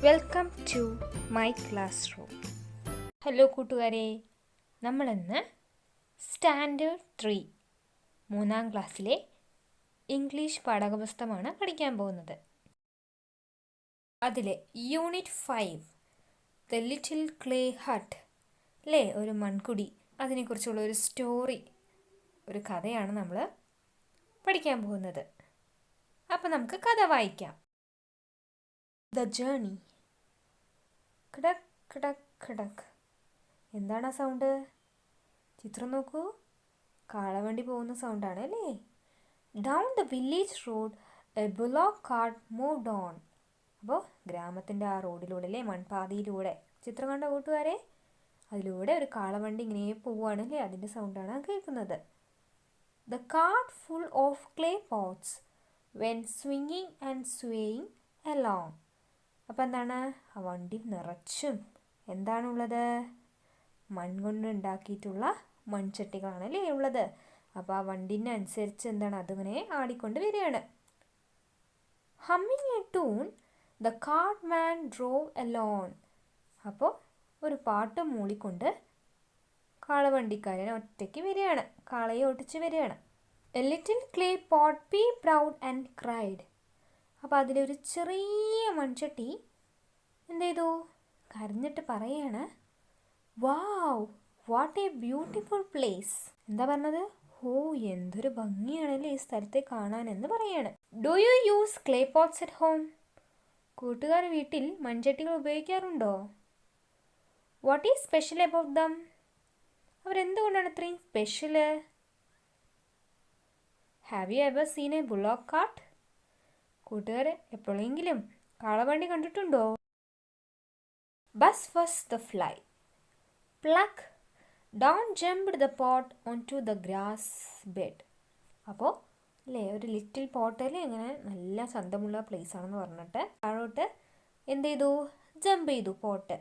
Welcome to my classroom. Hello കൂട്ടുകാരെ, നമ്മളിന്ന് standard 3 മൂന്നാം ക്ലാസ്സിലെ ഇംഗ്ലീഷ് പാഠപുസ്തകമാണ് പഠിക്കാൻ പോകുന്നത്. അതിലെ unit 5 the little clay hut അല്ലേ, ഒരു മൺകുടി, അതിനെക്കുറിച്ചുള്ള ഒരു സ്റ്റോറി, ഒരു കഥയാണ് നമ്മൾ പഠിക്കാൻ പോകുന്നത്. അപ്പം നമുക്ക് കഥ വായിക്കാം. The journey. കിടക് കിടക് കിടക്. എന്താണ് ആ സൗണ്ട്? ചിത്രം നോക്കൂ, കാളവണ്ടി പോകുന്ന സൗണ്ടാണ് അല്ലേ. Down the village road a bullock cart moved on. അപ്പോൾ ഗ്രാമത്തിൻ്റെ ആ റോഡിലൂടെ അല്ലേ, മൺപാതയിലൂടെ, ചിത്രം കണ്ട കൂട്ടുകാരെ, അതിലൂടെ ഒരു കാളവണ്ടി ഇങ്ങനെ പോവുകയാണ് അല്ലേ, അതിൻ്റെ സൗണ്ടാണ് കേൾക്കുന്നത്. The cart full of clay pots went സ്വിങ്ങിങ് ആൻഡ് സ്വേയിങ് എലോങ്. അപ്പോൾ എന്താണ്, ആ വണ്ടി നിറച്ചും എന്താണുള്ളത്? മൺകൊണ്ട് ഉണ്ടാക്കിയിട്ടുള്ള മൺചട്ടികളാണല്ലേ ഉള്ളത്. അപ്പോൾ ആ വണ്ടിനെ അനുസരിച്ച് എന്താണ്, അതിങ്ങനെ ആടിക്കൊണ്ട് വരികയാണ്. Humming a tune the cart man drove alone. അപ്പോൾ ഒരു പാട്ട് മൂളിക്കൊണ്ട് കാളവണ്ടിക്കാരൻ ഒറ്റയ്ക്ക് വരികയാണ്, കാളയെ ഓട്ടിച്ച് വരികയാണ്. A little clay pot peeped out and cried. അപ്പോൾ അതിലൊരു ചെറിയ മൺചട്ടി എന്ത് ചെയ്തു? കരഞ്ഞിട്ട് പറയാണ്, wow what a beautiful place. എന്താ പറഞ്ഞത്? ഓ, എന്തൊരു ഭംഗിയാണല്ലേ ഈ സ്ഥലത്തെ കാണാൻ എന്ന് പറയാണ്. Do you use clay pots at home? കൂട്ടുകാർ വീട്ടിൽ മൺചട്ടികൾ ഉപയോഗിക്കാറുണ്ടോ? What is special about them? അവരെന്തുകൊണ്ടാണ് ഇത്രയും special? Have you ever seen a bullock cart? കൂട്ടുകാർ എപ്പോഴെങ്കിലും കാളവണ്ടി കണ്ടിട്ടുണ്ടോ? Buzz was the fly. Plop down jumped the pot on to the grass bed. അപ്പോൾ അല്ലേ, ഒരു ലിറ്റിൽ പോട്ടല്ലേ, ഇങ്ങനെ നല്ല ചന്തമുള്ള പ്ലേസ് ആണെന്ന് പറഞ്ഞിട്ട് താഴോട്ട് എന്ത് ചെയ്തു? ജമ്പ് ചെയ്തു പോട്ട്.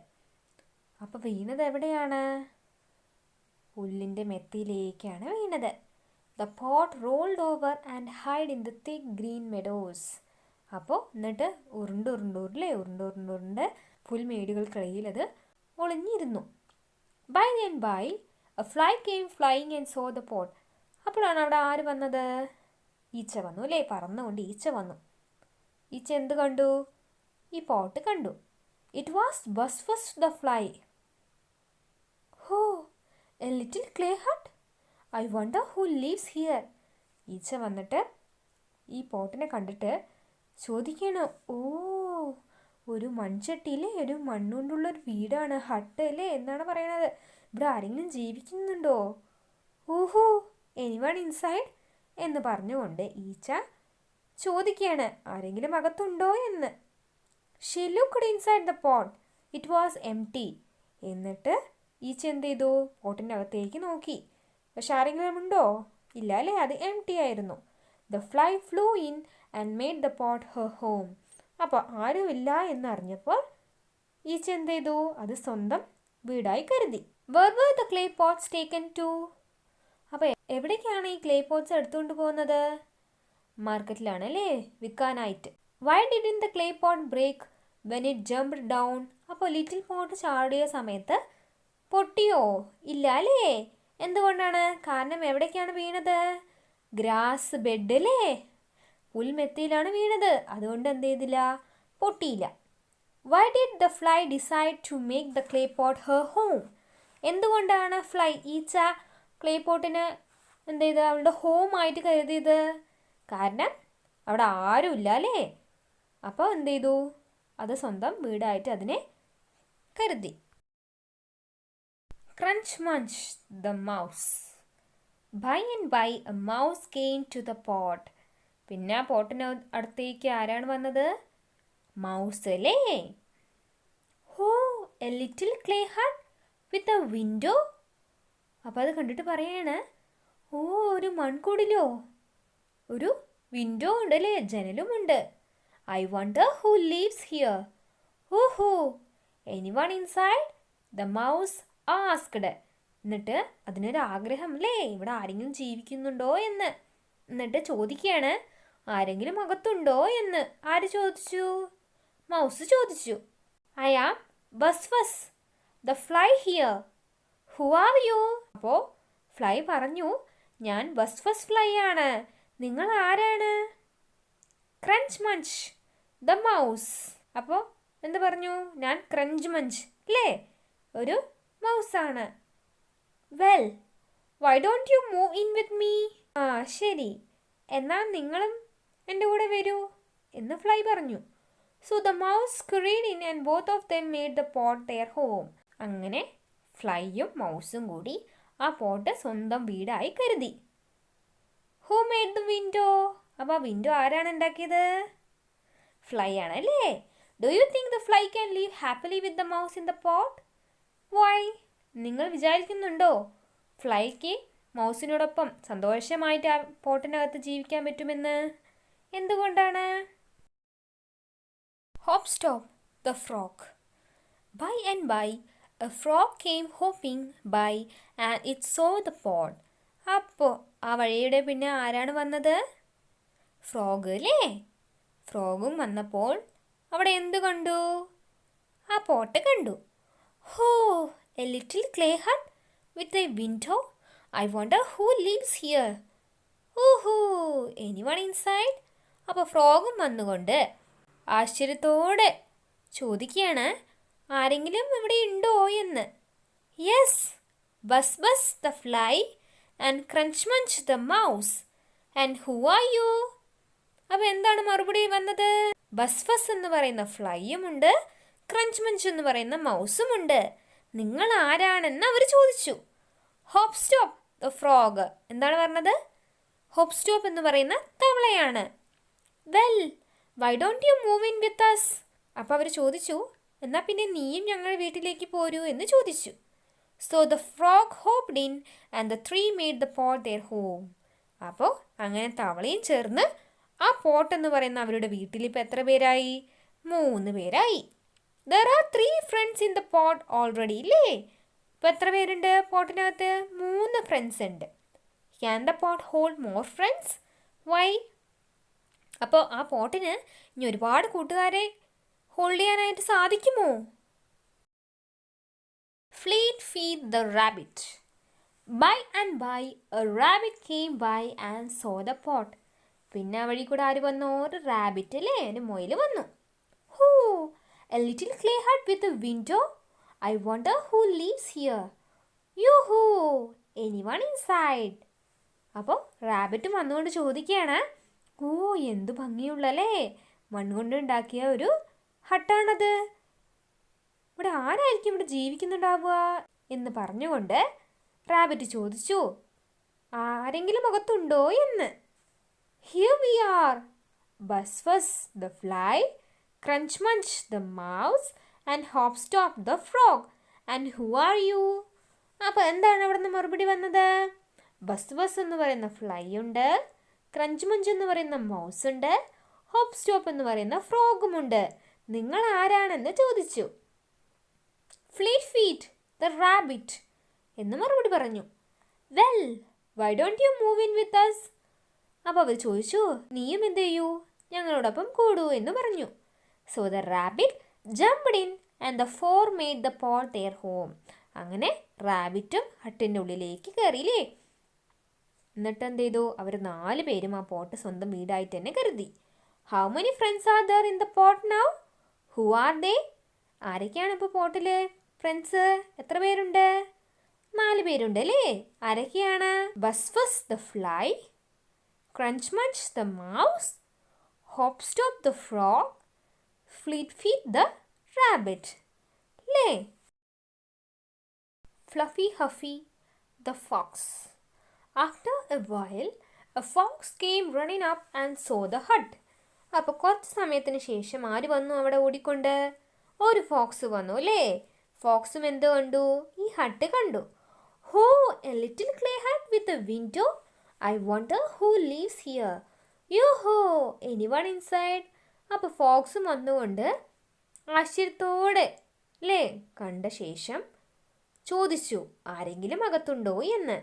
അപ്പോൾ വീണത് എവിടെയാണ്? പുല്ലിൻ്റെ മെത്തിയിലേക്കാണ് വീണത്. The pot rolled over and hide in the thick green meadows. അപ്പോൾ എന്നിട്ട് ഉരുണ്ട് പുൽമേടുകൾക്കിടയിൽ അത് ഒളിഞ്ഞിരുന്നു. By and by a fly came flying and saw the pot. അപ്പോഴാണ് അവിടെ ആര് വന്നത്? ഈച്ച വന്നു അല്ലേ, പറന്നുകൊണ്ട് ഈച്ച വന്നു. ഈച്ച എന്ത് കണ്ടു? ഈ പോട്ട് കണ്ടു. It was Buzz the fly. Oh, a little clay hut, I wonder who lives here. ഈച്ച വന്നിട്ട് ഈ പോട്ടിനെ കണ്ടിട്ട് ചോദിക്കണം, ഓ, ഒരു മൺചട്ടിയിലെ ഒരു മണ്ണുകൊണ്ടുള്ളൊരു വീടാണ്, ഹട്ട് അല്ലേ എന്നാണ് പറയണത്. ഇവിടെ ആരെങ്കിലും ജീവിക്കുന്നുണ്ടോ? ഓഹോ, എനിവൺ ഇൻസൈഡ് എന്ന് പറഞ്ഞുകൊണ്ട് ഈച്ച ചോദിക്കുകയാണ്, ആരെങ്കിലും അകത്തുണ്ടോ എന്ന്. She looked inside the pot, it was empty. എന്നിട്ട് ഈച്ച എന്ത് ചെയ്തു? പോട്ടിൻ്റെ അകത്തേക്ക് നോക്കി. പക്ഷെ ആരെങ്കിലും ഉണ്ടോ? ഇല്ല അല്ലേ, അത് എംപ്റ്റി ആയിരുന്നു. The fly flu in and made the pot her home. അപ്പോൾ ആരുമില്ല എന്നറിഞ്ഞപ്പോൾ ഈച്ച എന്ത് ചെയ്തു? അത് സ്വന്തം വീടായി കരുതി. Where were the clay pots taken to? അപ്പോൾ എവിടേക്കാണ് ഈ ക്ലേ പോട്ട്സ് എടുത്തുകൊണ്ട് പോകുന്നത്? മാർക്കറ്റിലാണ് അല്ലേ, വിൽക്കാനായിട്ട്. Why didn't the clay pot break when it jumped down? അപ്പോൾ ലിറ്റിൽ പോട്ട് ചാടിയ സമയത്ത് പൊട്ടിയോ? ഇല്ല അല്ലേ. എന്തുകൊണ്ടാണ്? കാരണം എവിടേക്കാണ് വീണത്? ഗ്രാസ് ബെഡ് അല്ലേ, പുൽമെത്തിയിലാണ് വീണത്. അതുകൊണ്ട് എന്ത് ചെയ്തില്ല? പൊട്ടിയില്ല. Why did the fly decide to make the clay pot her home? എന്തുകൊണ്ടാണ് ഈച്ച ക്ലേ പോട്ടിന് എന്ത് ചെയ്ത് അവളുടെ ഹോം ആയിട്ട് കരുതിയത്? കാരണം അവിടെ ആരുമില്ല അല്ലേ. അപ്പോൾ എന്ത് ചെയ്തു? അത് സ്വന്തം വീടായിട്ട് അതിനെ കരുതി. Crunch Munch the mouse. By and by a mouse came to the pot. പിന്നെ ആ പോട്ടിന് അടുത്തേക്ക് ആരാണ് വന്നത്? മൗസ് അല്ലേ. Oh, a little clay hut with a window. അപ്പോൾ അത് കണ്ടിട്ട് പറയാണ്, ഓ, ഒരു മൺകുടിലോ, ഒരു വിൻഡോ ഉണ്ട് അല്ലേ, ജനലുമുണ്ട്. I wonder who lives here. ഓഹോ, anyone inside? The mouse asked. എന്നിട്ട് അതിനൊരാഗ്രഹം അല്ലേ, ഇവിടെ ആരെങ്കിലും ജീവിക്കുന്നുണ്ടോ എന്ന്. എന്നിട്ട് ചോദിക്കുകയാണ്, ആരെങ്കിലും അകത്തുണ്ടോ എന്ന്. ആര് ചോദിച്ചു? മൗസ് ചോദിച്ചു. I am Buzzfuzz the fly here. Who are you? അപ്പോൾ ഫ്ലൈ പറഞ്ഞു, ഞാൻ ബസ്ഫസ് ഫ്ലൈ ആണ്. നിങ്ങൾ ആരാണ്? Crunch Munch the mouse. അപ്പോൾ എന്ത് പറഞ്ഞു? ഞാൻ ക്രഞ്ച് മഞ്ച് അല്ലേ, ഒരു മൗസാണ്. Well, why don't you move in with me? ആ ശരി, എന്നാൽ നിങ്ങളും എൻ്റെ കൂടെ വരൂ എന്ന് ഫ്ലൈ പറഞ്ഞു. So the mouse scurried in and both of them made the pot their home. അങ്ങനെ ഫ്ലൈയും മൗസും കൂടി ആ പോട്ട് സ്വന്തം വീടായി കരുതി. Who made the window? അപ്പോൾ ആ വിൻഡോ ആരാണ് ഉണ്ടാക്കിയത്? ഫ്ലൈ ആണല്ലേ. Do you think the fly can live happily with the mouse in the pot? Why? നിങ്ങൾ വിചാരിക്കുന്നുണ്ടോ ഫ്ലൈക്ക് മൗസിനോടൊപ്പം സന്തോഷമായിട്ട് ആ പോട്ടിനകത്ത് ജീവിക്കാൻ പറ്റുമെന്ന്? എന്തുകൊണ്ടാണ്? Hopstop the frog. By and by, a frog came hopping by and it saw the pot. അപ്പോൾ ആ വഴിയുടെ പിന്നെ ആരാണ് വന്നത്? ഫ്രോഗ് അല്ലേ. ഫ്രോഗും വന്നപ്പോൾ അവിടെ എന്ത് കണ്ടു? ആ പോട്ട് കണ്ടു. Oh, a little clay hut with a window. I wonder who lives here. ഓഹോ, എനിവൺ ഇൻസൈഡ്? അപ്പോൾ ഫ്രോഗും വന്നുകൊണ്ട് ആശ്ചര്യത്തോടെ ചോദിക്കുകയാണ്, ആരെങ്കിലും ഇവിടെ ഉണ്ടോ എന്ന്. Yes, bus Buzz the fly and crunch Munch the mouse. And who are you? അപ്പോൾ എന്താണ് മറുപടി വന്നത്? ബസ് ബസ് എന്ന് പറയുന്ന ഫ്ലൈയും ഉണ്ട്, ക്രഞ്ച് മഞ്ച് എന്ന് പറയുന്ന മൗസും ഉണ്ട്. നിങ്ങൾ ആരാണെന്ന് അവർ ചോദിച്ചു. Hop Stop the frog. എന്താണ് പറഞ്ഞത്? ഹോപ്പ് സ്റ്റോപ്പ് എന്ന് പറയുന്ന തവളയാണ്. Well, why don't you move in with us? അപ്പോൾ അവർ ചോദിച്ചു, എന്നാൽ പിന്നെ നീയും ഞങ്ങളുടെ വീട്ടിലേക്ക് പോരൂ എന്ന് ചോദിച്ചു. So the frog hopped in and the three made the pot there home. അപ്പോൾ അങ്ങനെ തവളയും ചേർന്ന് ആ പോട്ട് എന്ന് പറയുന്ന അവരുടെ വീട്ടിൽ ഇപ്പോൾ എത്ര പേരായി? 3 പേരായി. There are 3 friends in the pot already ഇല്ലേ. ഇപ്പോൾ എത്ര പേരുണ്ട് പോട്ടിനകത്ത്? 3 ഫ്രണ്ട്സ് ഉണ്ട്. Can the pot hold more friends? Why? അപ്പോൾ ആ പോട്ടിന് ഇനി ഒരുപാട് കൂട്ടുകാരെ ഹോൾഡ് ചെയ്യാനായിട്ട് സാധിക്കുമോ? Fleet Feet the rabbit. By and by a rabbit came by and saw the pot. പിന്നെ ആ വഴി കൂടെ ആര് വന്നു? ഒരു റാബിറ്റ് അല്ലേ, ഒരു മൊയിൽ വന്നു. Who, A little clay hut with a window. I wonder who lives here. U who, anyone inside? അപ്പോൾ റാബിറ്റും വന്നുകൊണ്ട് ചോദിക്കുകയാണ്, ഓ എന്ത് ഭംഗിയുള്ളല്ലേ, മണ്ണുകൊണ്ട് ഉണ്ടാക്കിയ ഒരു ഹട്ടാണത്. ഇവിടെ ആരായിരിക്കും ഇവിടെ ജീവിക്കുന്നുണ്ടാവുക എന്ന് പറഞ്ഞുകൊണ്ട് റാബിറ്റ് ചോദിച്ചു, ആരെങ്കിലും അകത്തുണ്ടോ എന്ന്. Here we are, Buzz Fuzz the fly, Crunch Munch the mouse and Hop Stop the frog. And who are you? അപ്പോൾ എന്താണ് അവിടെ നിന്ന് മറുപടി വന്നത്? ബസ് ബസ് എന്ന് പറയുന്ന ഫ്ലൈ ഉണ്ട്, ക്രഞ്ച് മഞ്ച് എന്ന് പറയുന്ന മൗസ് ഉണ്ട്, ഹോപ്പ് സ്റ്റോപ്പ് എന്ന് പറയുന്ന ഫ്രോഗുമുണ്ട്. നിങ്ങൾ ആരാണെന്ന് ചോദിച്ചു. ഫ്ലീറ്റ് ഫീറ്റ് ദ റാബിറ്റ് എന്ന് മറുപടി പറഞ്ഞു. Well, why don't you move in with us? അപ്പോൾ അവർ ചോദിച്ചു, നീയും എന്ത് ചെയ്യൂ, ഞങ്ങളോടൊപ്പം കൂടൂ എന്ന് പറഞ്ഞു. So the rabbit jumped in and the 4 made the pot there home. അങ്ങനെ റാബിറ്റും ഹട്ടിൻ്റെ ഉള്ളിലേക്ക് കയറിയില്ലേ. എന്നിട്ട് എന്ത് ചെയ്തു? അവർ 4 പേരും ആ പോട്ട് സ്വന്തം വീടായിട്ട് തന്നെ കരുതി. How many friends are there in the pot now? Who are they? ആരൊക്കെയാണ് ഇപ്പോൾ പോട്ടിൽ ഫ്രണ്ട്സ്? എത്ര പേരുണ്ട്? 4 പേരുണ്ട് അല്ലേ. ആരൊക്കെയാണ്? Buzz Fuzz the fly, Crunch Munch the mouse, Hop Stop the frog, Fleet Feet the rabbit അല്ലേ. Fluffy Huffy the fox. After a while, a fox came running up and saw the hut. അപ്പോൾ കുറച്ച് സമയത്തിന് ശേഷം ആര് വന്നു അവിടെ ഓടിക്കൊണ്ട്? ഒരു Fox വന്നു അല്ലേ. ഫോക്സും എന്ത് കണ്ടു? ഈ ഹട്ട് കണ്ടു. Oh, a little clay hut with a window. I wonder who lives here. Yoohoo, anyone inside? അപ്പോൾ ഫോക്സും വന്നുകൊണ്ട് ആശ്ചര്യത്തോടെ അല്ലേ കണ്ട ശേഷം ചോദിച്ചു, ആരെങ്കിലും അകത്തുണ്ടോ എന്ന്.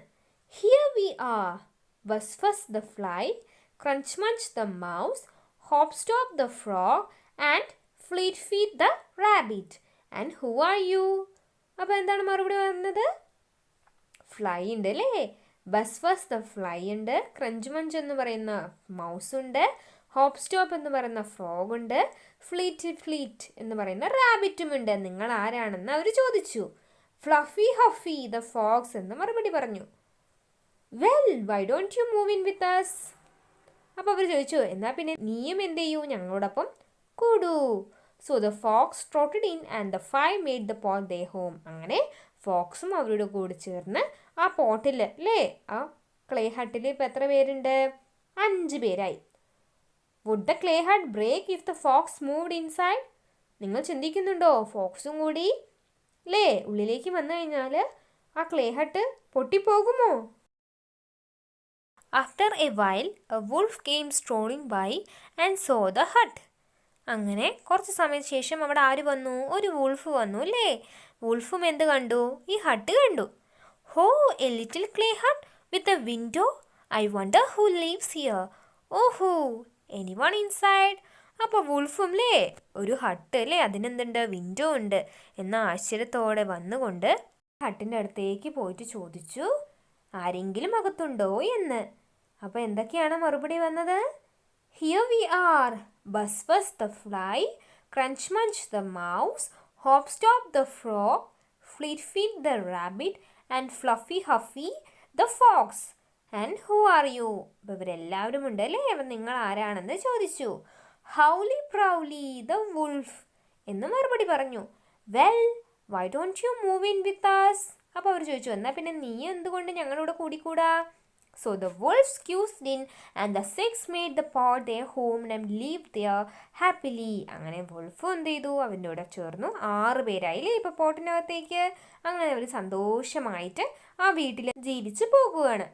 Here we are, bus fuss the fly, crunch munch the mouse, hop stop the frog and Fleet feet the rabbit. And who are you? അപ്പോൾ എന്താണ് മറുപടി വന്നത്? ഫ്ലൈ ഉണ്ട് അല്ലേ? ബസ് ബസ് ദ ഫ്ലൈ ഉണ്ട്, ക്രഞ്ച് മഞ്ച് എന്ന് പറയുന്ന mouse ഉണ്ട്, ഹോപ്പ് സ്റ്റോപ്പ് എന്ന് പറയുന്ന ഫ്രോഗ് ഉണ്ട്, ഫ്ലീറ്റ് ഫ്ലീറ്റ് എന്ന് പറയുന്ന റാബിറ്റും ഉണ്ട്. നിങ്ങൾ ആരാണെന്ന് അവർ ചോദിച്ചു. ഫ്ലഫി ഹഫി ദ ഫോക്സ് എന്ന് മറുപടി പറഞ്ഞു. Well why don't you move in with us? അപ്പോൾ അവർ ചോദിച്ചു, എന്നാൽ പിന്നെ നീയും എന്ത് ചെയ്യൂ, ഞങ്ങളോടൊപ്പം കൂടൂ. So the fox trotted in and the five made the pot their home. അങ്ങനെ ഫോക്സും അവരുടെ കൂടെ ചേർന്ന് ആ പോട്ടിൽ അല്ലേ, ആ ക്ലേ ഹട്ടിൽ ഇപ്പം എത്ര പേരുണ്ട്? 5 പേരായി. Would the clay hut break if the fox moved inside? നിങ്ങൾ ചിന്തിക്കുന്നുണ്ടോ ഫോക്സും കൂടി അല്ലേ ഉള്ളിലേക്ക് വന്നു കഴിഞ്ഞാൽ ആ ക്ലേ ഹട്ട് പൊട്ടിപ്പോകുമോ? After a while a wolf came strolling by and saw the hut. അങ്ങനെ കുറച്ച് സമയത്തിന് ശേഷം അവിടെ ആര് വന്നു? ഒരു വുൾഫ് വന്നു അല്ലേ? വുൾഫും എന്ത് കണ്ടു? ഈ ഹട്ട് കണ്ടു. Oh, a little clay hut with a window. I wonder who lives here. ഓഹോ, എനിവൺ ഇൻസൈഡ്? അപ്പോൾ വുൾഫും അല്ലേ ഒരു ഹട്ട് അല്ലേ, അതിനെന്തുണ്ട്? വിൻഡോ ഉണ്ട് എന്ന ആശ്ചര്യത്തോടെ വന്നുകൊണ്ട് ഹട്ടിൻ്റെ അടുത്തേക്ക് പോയിട്ട് ചോദിച്ചു, ആരെങ്കിലും അകത്തുണ്ടോ എന്ന്. അപ്പോൾ എന്തൊക്കെയാണ് മറുപടി വന്നത്? Here we are, Buzz Buzz the fly, Crunch Munch the mouse, Hop Stop the frog, Fleet Feet the rabbit and Fluffy Huffy the fox. And who are you? അപ്പോൾ ഇവരെല്ലാവരും ഉണ്ട് അല്ലേ? അപ്പം നിങ്ങൾ ആരാണെന്ന് ചോദിച്ചു. ഹൗലി പ്രൗലി ദ വുൾഫ് എന്ന് മറുപടി പറഞ്ഞു. Well why don't you move in with us? അപ്പോൾ അവർ ചോദിച്ചു, എന്നാൽ പിന്നെ നീ എന്തുകൊണ്ട് ഞങ്ങളുടെ കൂടിക്കൂടാ? So the wolves squeezed in and the 6 made the pot their home and lived there happily. അങ്ങനെ വുൾഫ് എന്ത് ചെയ്തു? അവൻ്റെ കൂടെ ചേർന്നു. 6 പേരായില്ലേ ഇപ്പോൾ പോട്ടിനകത്തേക്ക്. അങ്ങനെ അവർ സന്തോഷമായിട്ട് ആ വീട്ടിൽ ജീവിച്ച് പോകുകയാണ്.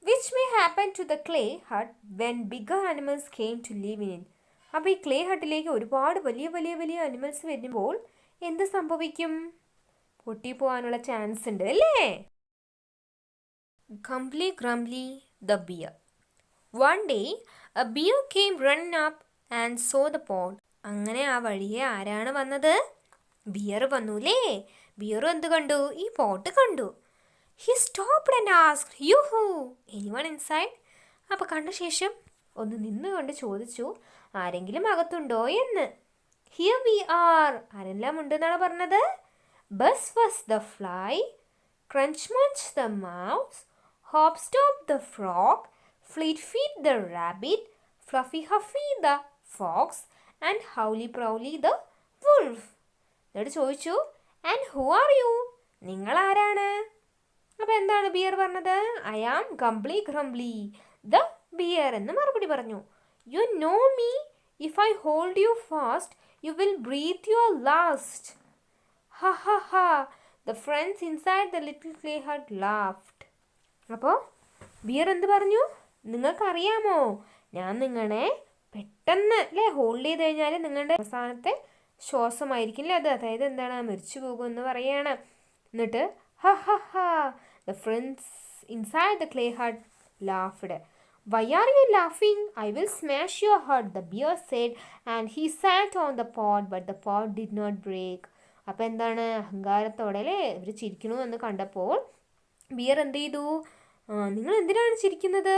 Which may happen to the clay hut when bigger animals came to live in it. അപ്പോൾ ഈ ക്ലേ ഹട്ടിലേക്ക് ഒരുപാട് വലിയ വലിയ വലിയ അനിമൽസ് വരുമ്പോൾ എന്ത് സംഭവിക്കും? പൊട്ടിപ്പോകാനുള്ള ചാൻസ് ഉണ്ട് അല്ലേ? Grumbly, grumbly, the bear. One day, a bear came running up and saw the pot. അങ്ങനെ ആ വഴിയെ ആരാണ് വന്നത്? ബിയർ വന്നുല്ലേ? ബിയർ എന്ത് കണ്ടു? ഈ പോട്ട് കണ്ടു. He stopped and asked, "Yoo-hoo, anyone inside?" അപ്പോൾ കണ്ട ശേഷം ഒന്ന് നിന്നുകൊണ്ട് ചോദിച്ചു, ആരെങ്കിലും അകത്തുണ്ടോ എന്ന്. Here we are. ആരെല്ലാം ഉണ്ടെന്നാണ് പറഞ്ഞത്? Buzz was the fly, Crunch Munch the mouse, Hop Stop the frog, Fleet Feet the rabbit, Fluffy Huffy the fox, and Howly Prowly the wolf. എന്നിട്ട് ചോദിച്ചു, ആൻഡ് ഹു ആർ യു? നിങ്ങൾ ആരാണ്? അപ്പോൾ എന്താണ് bear പറഞ്ഞത്? I am Grumbly Grumbly the bear എന്ന് മറുപടി പറഞ്ഞു. You know me, if I hold you fast you will breathe your last. Ha ha ha! The friends inside the little clay hut laughed. അപ്പോൾ beer എന്ത് പറഞ്ഞു? നിങ്ങൾക്കറിയാമോ, ഞാൻ നിങ്ങളെ പെട്ടെന്ന് അല്ലേ ഹോൾഡ് ചെയ്ത് കഴിഞ്ഞാൽ നിങ്ങളുടെ അവസാനത്തെ ശ്വാസമായിരിക്കില്ലേ അത്, അതായത് എന്താണ് മരിച്ചു പോകുമെന്ന് പറയാണ്. എന്നിട്ട് ha ha ha, the friends inside the clay hut laughed. Why are you laughing? I will smash your heart, the bear said, and he sat on the pot, but the pot did not break. അപ്പോൾ എന്താണ് അഹങ്കാരത്തോടെ അല്ലേ ഇവർ ചിരിക്കണു എന്ന് കണ്ടപ്പോൾ beer എന്ത് ചെയ്തു? നിങ്ങൾ എന്തിനാണ് ചിരിക്കുന്നത്?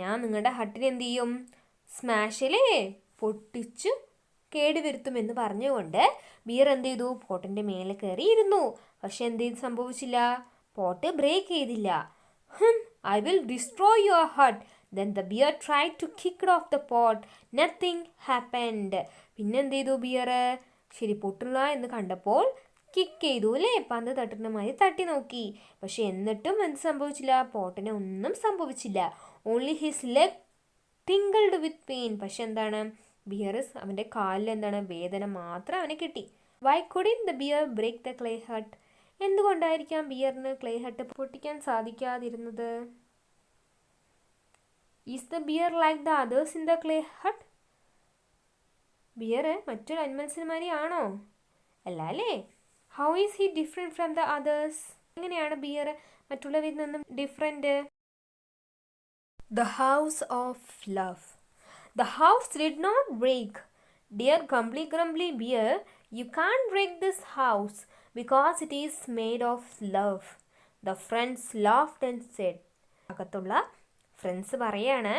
ഞാൻ നിങ്ങളുടെ ഹട്ടിന് എന്ത് ചെയ്യും? സ്മാഷിലേ പൊട്ടിച്ച് കേടുവരുത്തുമെന്ന് പറഞ്ഞുകൊണ്ട് ബിയർ എന്ത് ചെയ്തു? പോട്ടിൻ്റെ മേലെ കയറിയിരുന്നു. പക്ഷെ എന്ത് സംഭവിച്ചില്ല? പോട്ട് ബ്രേക്ക് ചെയ്തില്ല. I will destroy your hut. Then the bear tried to kick it off the pot. Nothing happened. പിന്നെ എന്ത് ചെയ്തു ബിയർ? ശരി പൊട്ടില്ല എന്ന് കണ്ടപ്പോൾ കിക്ക് ചെയ്തു അല്ലേ, പന്ത് തട്ടുന്ന മാതിരി തട്ടി നോക്കി. പക്ഷെ എന്നിട്ടും എന്ത് സംഭവിച്ചില്ല? പോട്ടിന് ഒന്നും സംഭവിച്ചില്ല. Only his leg tingled with pain. പക്ഷെ എന്താണ് ബിയർ അവൻ്റെ കാലിൽ എന്താണ് വേദന മാത്രം അവന് കിട്ടി. Why couldn't the bear break the clay hut? എന്തുകൊണ്ടായിരിക്കാം ബിയറിന് ക്ലേ ഹട്ട് പൊട്ടിക്കാൻ സാധിക്കാതിരുന്നത്? Is the bear like the others in the clay hut? Bear മറ്റൊരു അനിമൽസിനുമാരി ആണോ? അല്ല അല്ലേ. How is he different from the others? എങ്ങനെയാണ് ബിയർ മറ്റുള്ളവരിൽ നിന്നും different? The house of love. The house did not break. Dear grumbly grumbly bear, you can't break this house because it is made of love. The friends laughed and said. അകത്തുള്ള friends പറയാണ്,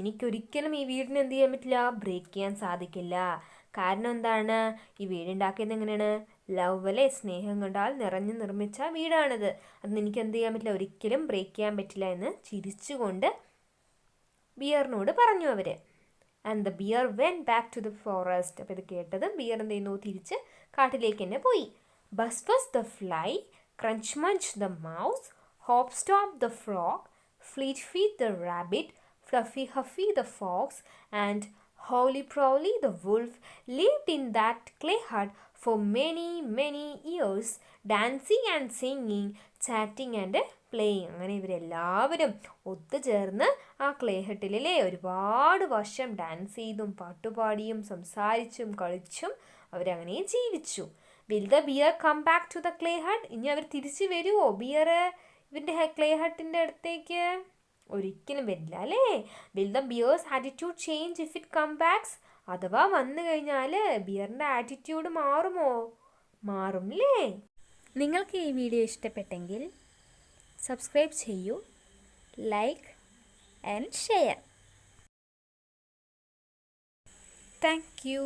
എനിക്കൊരിക്കലും ഈ വീടിന് എന്ത് ചെയ്യാൻ പറ്റില്ല, break ചെയ്യാൻ സാധിക്കില്ല. കാരണം എന്താണ്, ഈ വീടുണ്ടാക്കിയത് എങ്ങനെയാണ്, ലവ് അല്ലേ, സ്നേഹം കൊണ്ടാൽ നിറഞ്ഞു നിർമ്മിച്ച വീടാണിത്. അതിന് എനിക്ക് എന്ത് ചെയ്യാൻ പറ്റില്ല, ഒരിക്കലും ബ്രേക്ക് ചെയ്യാൻ പറ്റില്ല എന്ന് ചിരിച്ചുകൊണ്ട് ബിയറിനോട് പറഞ്ഞു അവർ. And the bear went back to the forest. അപ്പോൾ ഇത് കേട്ടത് ബിയർ എന്ത് ചെയ്യുന്നു, തിരിച്ച് കാട്ടിലേക്ക് തന്നെ പോയി. Buzz Buzz the fly, Crunch Munch the mouse, Hop Stop the frog, Fleet Feet the rabbit, Fluffy Huffy the fox and Howly Prowly the wolf lived in that clay hut for many many years, dancing and singing, chatting and playing. അങ്ങനെ ഇവരെല്ലാവരും ഒത്തുചേർന്ന് ആ clay ഹട്ടിലെ ഒരുപാട് വർഷം dance ചെയ്തും പാട്ടുപാടിയും സംസാരിച്ചും കളിച്ചും അവരങ്ങനെ ജീവിച്ചു. Will the bear come back to the clay hut? ഇനി അവർ തിരിച്ചു വരുമോ ബിയർ ഇവരുടെ ക്ലേ ഹട്ടിൻ്റെ അടുത്തേക്ക്? ഒരിക്കലും വരില്ല അല്ലേ. Will the bear's attitude change if it come backs? അഥവാ വന്നു കഴിഞ്ഞാൽ ബിയറിൻ്റെ ആറ്റിറ്റ്യൂഡ് മാറുമോ? മാറും അല്ലേ. നിങ്ങൾക്ക് ഈ വീഡിയോ ഇഷ്ടപ്പെട്ടെങ്കിൽ സബ്സ്ക്രൈബ് ചെയ്യൂ, like and share. Thank you.